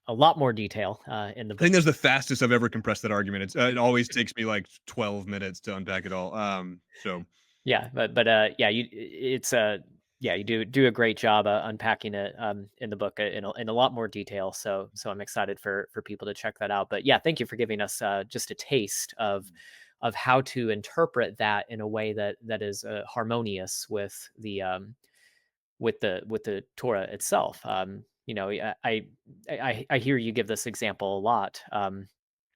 a lot more detail, in the I think book. that's the fastest I've ever compressed that argument. It always takes me like 12 minutes to unpack it all. So Yeah, but yeah, it's yeah, you do a great job unpacking it in the book in a lot more detail. So I'm excited for people to check that out. But yeah, thank you for giving us just a taste of how to interpret that in a way that is harmonious with the Torah itself. I hear you give this example a lot.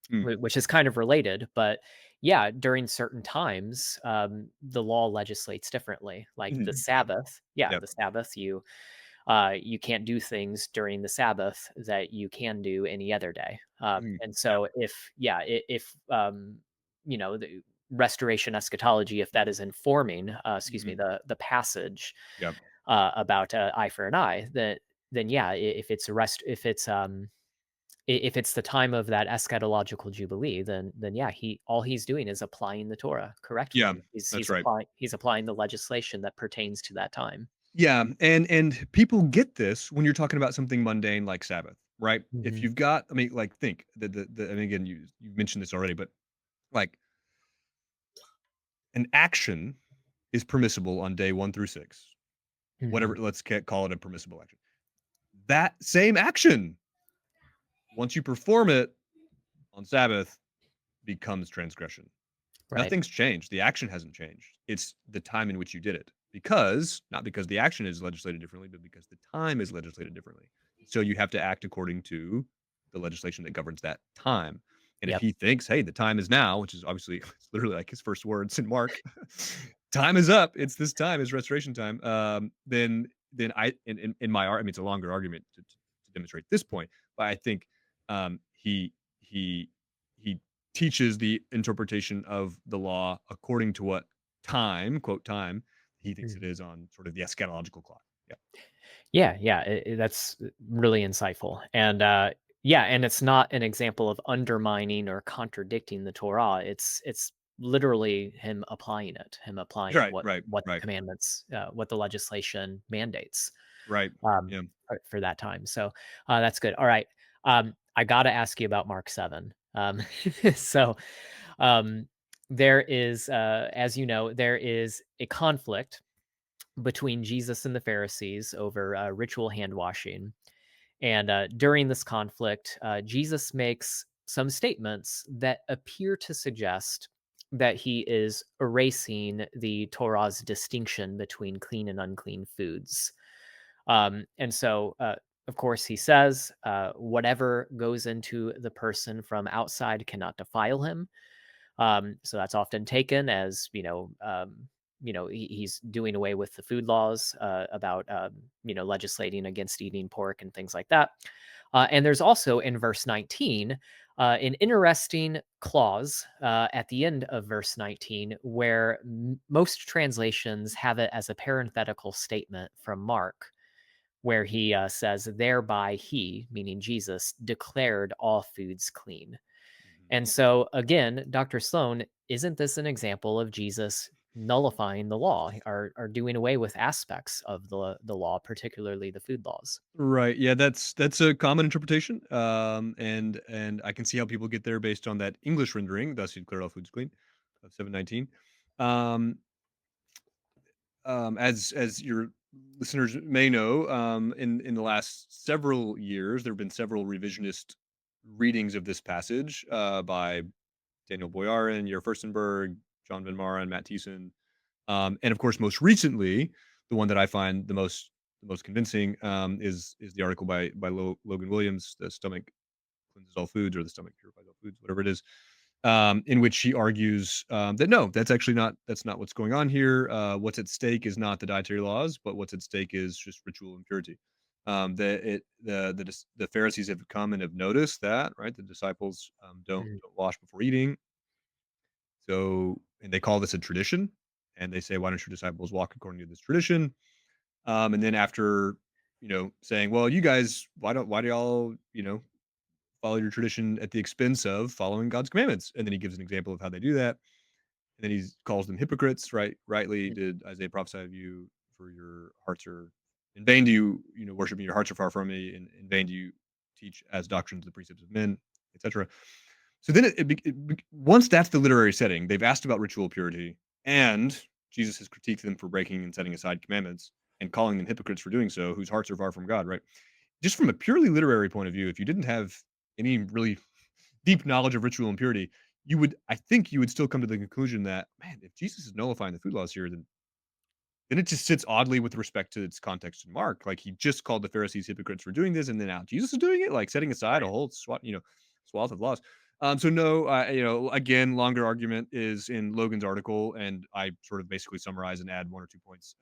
mm, Which is kind of related, but yeah, during certain times, the law legislates differently. Like the mhm, yep, Sabbath, yeah, yep, the Sabbath, you can't do things during the Sabbath that you can do any other day. And yep, so if the restoration eschatology, if that is informing, excuse mhm, me, the passage yep, about eye for an eye, then yeah, if it's the time of that eschatological jubilee, then yeah, he's doing is applying the Torah yeah, correctly. He's that's he's right. applying he's applying the legislation that pertains to that time. Yeah, and people get this when you're talking about something mundane like Sabbath, right? If Mhm. you've got, I mean, like, think the and again, you mentioned this already, but like an action is permissible on day 1 through 6. Mhm. Whatever, let's call it a permissible action. That same action, once you perform it on Sabbath, becomes transgression. Right. Nothing's changed. The action hasn't changed. It's the time in which you did it. Because not because the action is legislated differently, but because the time is legislated differently. So you have to act according to the legislation that governs that time. And if Yep. he thinks, hey, the time is now, which is obviously it's literally like his first words in Mark, time is up. It's this time, it's restoration time. Then in my I mean, it's a longer argument to demonstrate this point, but I think he he teaches the interpretation of the law according to what time, quote time, he thinks it Mhm. is on sort of the eschatological clock. Yeah. Yeah, yeah, that's really insightful, and yeah, and it's not an example of undermining or contradicting the Torah. It's literally him applying it, him applying Right, right, what the right, commandments, what the legislation mandates right. um, Yeah. for that time. So that's good. All right, I got to ask you about Mark 7. So um, there is, as you know, there is a conflict between Jesus and the Pharisees over ritual hand washing. And during this conflict, Jesus makes some statements that appear to suggest that he is erasing the Torah's distinction between clean and unclean foods. And so, of course, he says, whatever goes into the person from outside cannot defile him. So that's often taken as he's doing away with the food laws about legislating against eating pork and things like that. And there's also in verse 19 an interesting clause at the end of verse 19 where most translations have it as a parenthetical statement from Mark where he says, "Thereby he," meaning Jesus, "declared all foods clean." Mhm. And so again, Dr. Sloan, isn't this an example of Jesus nullifying the law or doing away with aspects of the law, particularly the food laws? Right. Yeah, that's a common interpretation. And I can see how people get there based on that English rendering, thus he declared all foods clean of 719. Um, as your listeners may know, in the last several years, there have been several revisionist readings of this passage by Daniel Boyarin, Yer Furstenberg, John Van Mara, and Matt Thiessen. And of course, most recently, the one that I find the most convincing is the article by Logan Williams, "The Stomach Cleanses All Foods" or "The Stomach Purifies All Foods," whatever it is, in which he argues that no, that's not what's going on here. What's at stake is not the dietary laws, but what's at stake is just ritual impurity. The Pharisees have come and have noticed that, right, the disciples Mm, don't wash before eating, so, and they call this a tradition, and they say, "Why don't your disciples walk according to this tradition?" And then after, saying, "Well, you guys, why do y'all, follow your tradition at the expense of following God's commandments?" And then he gives an example of how they do that. And then he calls them hypocrites, right? Rightly mm, did Isaiah prophesy of you, for your hearts are in vain do you, worship me, your hearts are far from me, and in vain do you teach as doctrines the precepts of men, etc. So then once that's the literary setting, they've asked about ritual purity, and Jesus has critiqued them for breaking and setting aside commandments and calling them hypocrites for doing so, whose hearts are far from God, right? Just from a purely literary point of view, if you didn't have any really deep knowledge of ritual impurity, I think you would still come to the conclusion that, man, if Jesus is nullifying the food laws here, then it just sits oddly with respect to its context in Mark. Like, he just called the Pharisees hypocrites for doing this, and then now Jesus is doing it, like setting aside a right. whole swath of laws. So no, again, longer argument is in Logan's article, and I sort of basically summarize and add one or two points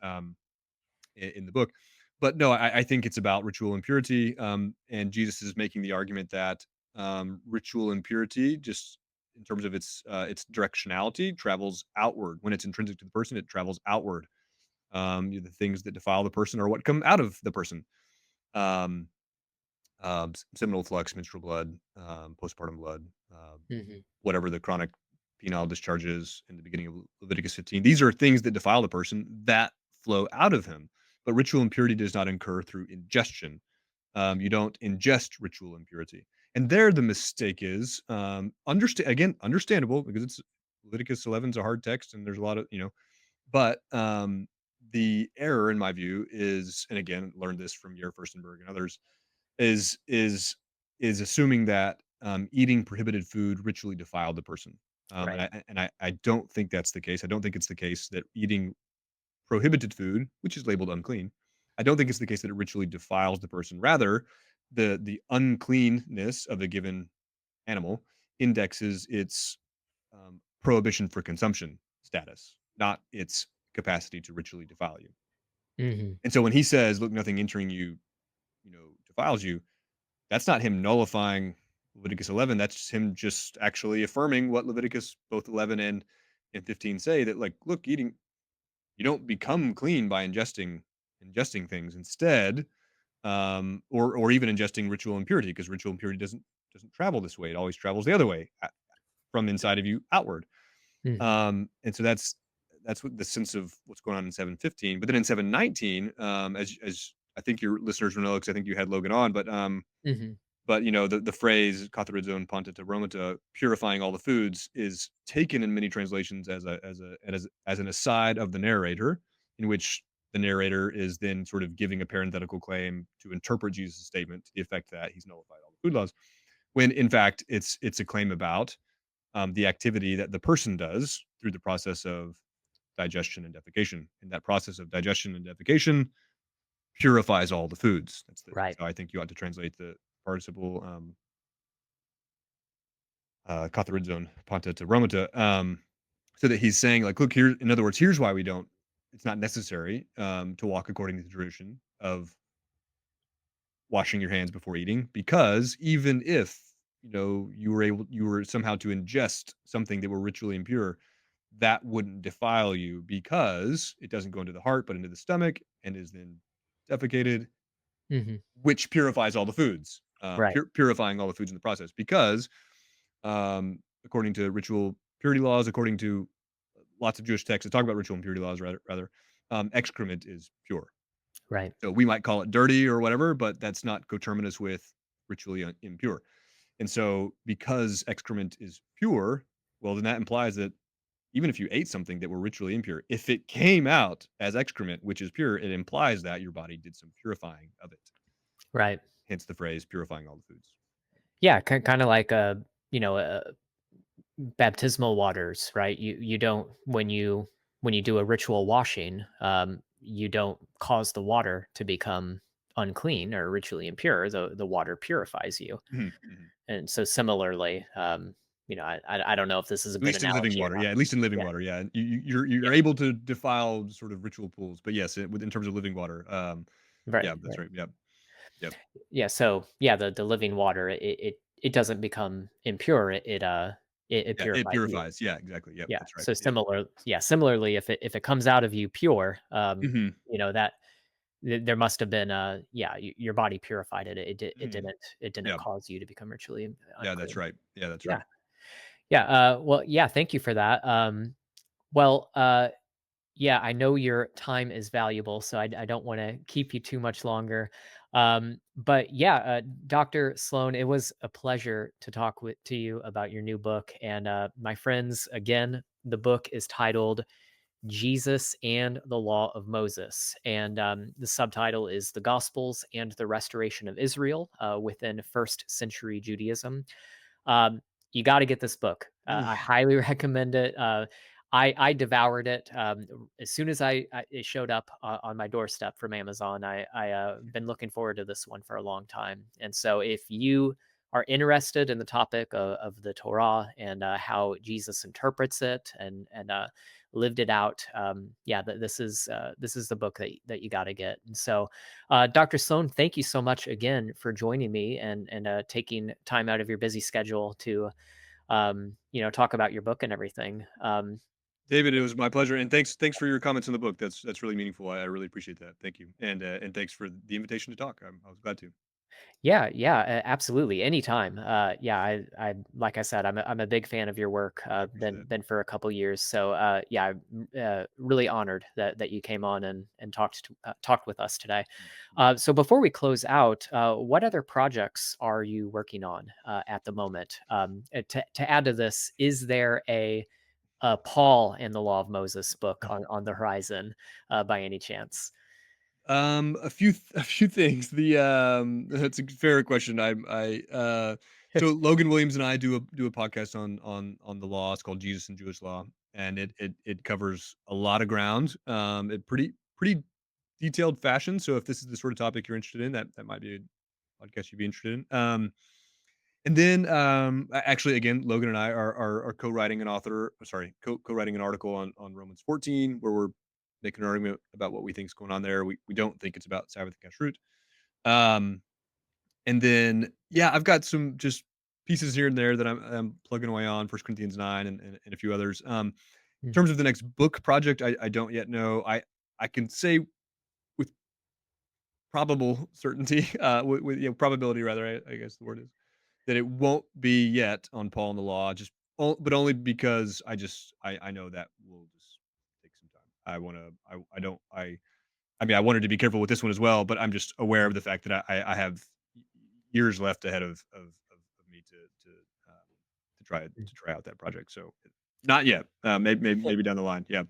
in the book. But no, I think it's about ritual impurity, and Jesus is making the argument that ritual impurity, just in terms of its directionality, travels outward. When it's intrinsic to the person, it travels outward. The things that defile the person are what come out of the person. Um, Seminal flux, menstrual blood, postpartum blood, Mhm. whatever the chronic penile discharges in the beginning of Leviticus 15. These are things that defile the person that flow out of him. But ritual impurity does not incur through ingestion. You don't ingest ritual impurity. And there the mistake is, understandable, because it's Leviticus 11 is a hard text and there's a lot of, but the error in my view is, and again, learned this from Yer Furstenberg and others, is is is assuming that eating prohibited food ritually defiled the person. Right. I don't think that's the case. I don't think it's the case that eating prohibited food, which is labeled unclean, I don't think it's the case that it ritually defiles the person. Rather, the uncleanness of a given animal indexes its prohibition for consumption status, not its capacity to ritually defile you. Mhm. And so when he says, "Look, nothing entering you, defiles you," that's not him nullifying Leviticus 11. That's him just actually affirming what Leviticus both 11 and 15 say, that, like, look, eating, you don't become clean by ingesting things. Instead, or even ingesting ritual impurity, because ritual impurity doesn't travel this way. It always travels the other way, from inside of you outward. Mhm. And so that's what the sense of what's going on in 715. But then in 719, as I think your listeners will know, because I think you had Logan on, Mhm. but the phrase "katharizon panta to romata," purifying all the foods, is taken in many translations as an aside of the narrator, in which the narrator is then sort of giving a parenthetical claim to interpret Jesus' statement to the effect that he's nullified all the food laws, when in fact it's a claim about the activity that the person does through the process of digestion and defecation. And that process of digestion and defecation purifies all the foods. That's Right. how I think you ought to translate the participle katharizon panta to romata, so that he's saying, like, look here. In other words, here's why we don't. It's not necessary to walk according to the tradition of washing your hands before eating, because even if you were somehow to ingest something that were ritually impure, that wouldn't defile you, because it doesn't go into the heart but into the stomach and is then defecated, Mhm. which purifies all the foods, Right. purifying all the foods in the process, because according to ritual purity laws, according to lots of Jewish texts that talk about ritual impurity laws, rather, excrement is pure. Right. So we might call it dirty or whatever, but that's not coterminous with ritually impure. And so, because excrement is pure, well, then that implies that even if you ate something that were ritually impure, if it came out as excrement, which is pure, it implies that your body did some purifying of it. Right. Hence the phrase purifying all the foods. Yeah, kind of like baptismal waters, right? You don't when you do a ritual washing, you don't cause the water to become unclean or ritually impure. The water purifies you, Mhm, mhm. and so similarly, I don't know if this is a At good least in living analogy or water, not. yeah. At least in living Yeah, water, yeah. You're yeah, able to defile sort of ritual pools, but yes, in terms of living water, yeah, right, that's right. right. Yep, yep. Yeah, so yeah, the living water it doesn't become impure. It Yeah, it purifies you. purifies. Yeah, exactly. Yep, Yeah. that's right. So Yep. similarly, if it comes out of you pure, Mhm, that there must have been your body purified it. mhm. It didn't Yeah, cause you to become ritually yeah, that's unclean. right. Yeah, that's Yeah. right. Yeah. Well, yeah. Thank you for that. Well, yeah, I know your time is valuable, so I don't want to keep you too much longer. But yeah, Dr. Sloan, it was a pleasure to talk to you about your new book. And my friends, again, the book is titled Jesus and the Law of Moses. And the subtitle is The Gospels and the Restoration of Israel within First Century Judaism. Um, you got to get this book. I highly recommend it. I devoured it as soon as it showed up on my doorstep from Amazon. I been looking forward to this one for a long time, and so if you are interested in the topic of the Torah and how Jesus interprets it and lived it out, yeah, this is the book that you got to get. And so, Dr. Sloan, thank you so much again for joining me and taking time out of your busy schedule to talk about your book and everything. David, it was my pleasure, and thanks for your comments in the book. That's really meaningful. I really appreciate that. Thank you, and thanks for the invitation to talk. I was glad to. Yeah, yeah, absolutely. Anytime. Yeah, I like I said, I'm a big fan of your work. I appreciate that. Been for a couple years. So, yeah, I'm really honored that you came on and talked with us today. Mhm. So before we close out, what other projects are you working on at the moment? To add to this, is there a Paul and the Law of Moses book on the horizon by any chance? A few things. That's a fair question. So Logan Williams and I do a podcast on the law. It's called Jesus and Jewish Law, and it covers a lot of ground, in pretty detailed fashion. So if this is the sort of topic you're interested in, that might be a podcast you'd be interested in. And then, actually, again, Logan and I are co-writing co-writing an article on Romans 14, where we're making an argument about what we think is going on there. We don't think it's about Sabbath and Kashrut. Um, and then, yeah, I've got some just pieces here and there that I'm plugging away on, First Corinthians 9 and a few others. In Mhm. terms of the next book project, I don't yet know. I can say with probable certainty, with probability rather, I guess the word is, that it won't be yet on Paul and the Law, just but only because I know that will just take some time. I don't I mean, I wanted to be careful with this one as well, but I'm just aware of the fact that I have years left ahead of me to try out that project. So not yet. Maybe down the line. Yeah.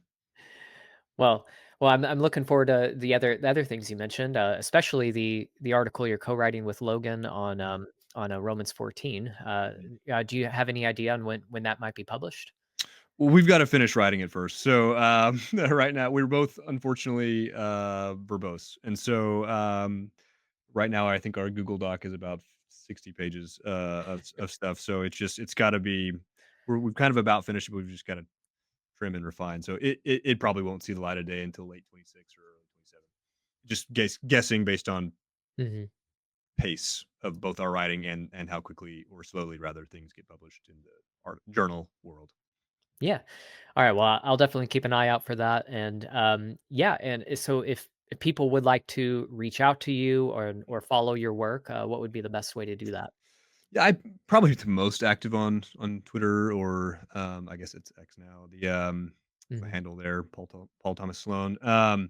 Well, I'm looking forward to the other things you mentioned, especially the article you're co-writing with Logan on Romans 14. Do you have any idea on when that might be published? Well, we've got to finish writing it first. So right now we're both unfortunately verbose, and so right now I think our Google Doc is about 60 pages of stuff. So it's got to be we've kind of about finished, but we've just got to trim and refine. So it probably won't see the light of day until late 26 or early 27. Just guessing based on Mhm. pace of both our writing and how quickly or slowly rather things get published in the art journal world. Yeah. All right. Well, I'll definitely keep an eye out for that. And yeah. And so if people would like to reach out to you or follow your work, what would be the best way to do that? Yeah, I probably the most active on Twitter or I guess it's X now. The Mhm. handle there, Paul Thomas Sloan. And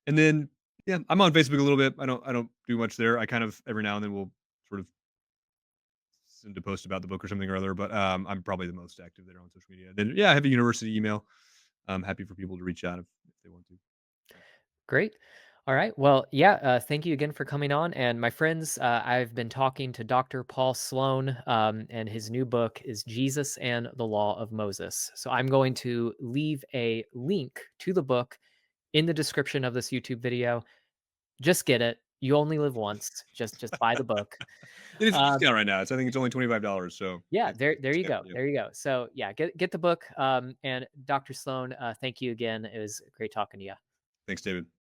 then yeah, I'm on Facebook a little bit. I don't do much there. I kind of every now and then will sort of send a post about the book or something or other, but I'm probably the most active there on social media. Then yeah, I have a university email. I'm happy for people to reach out if they want to. Yeah. Great. All right. Well, yeah. Thank you again for coming on. And my friends, I've been talking to Dr. Paul Sloan, and his new book is Jesus and the Law of Moses. So I'm going to leave a link to the book in the description of this YouTube video. Just get it. You only live once. Just buy the book. It is a Um, discount right now. I think it's only $25. So yeah, it's there you discount. go. Yeah. There you go. So yeah, get the book. And Dr. Sloan, thank you again. It was great talking to you. Thanks, David.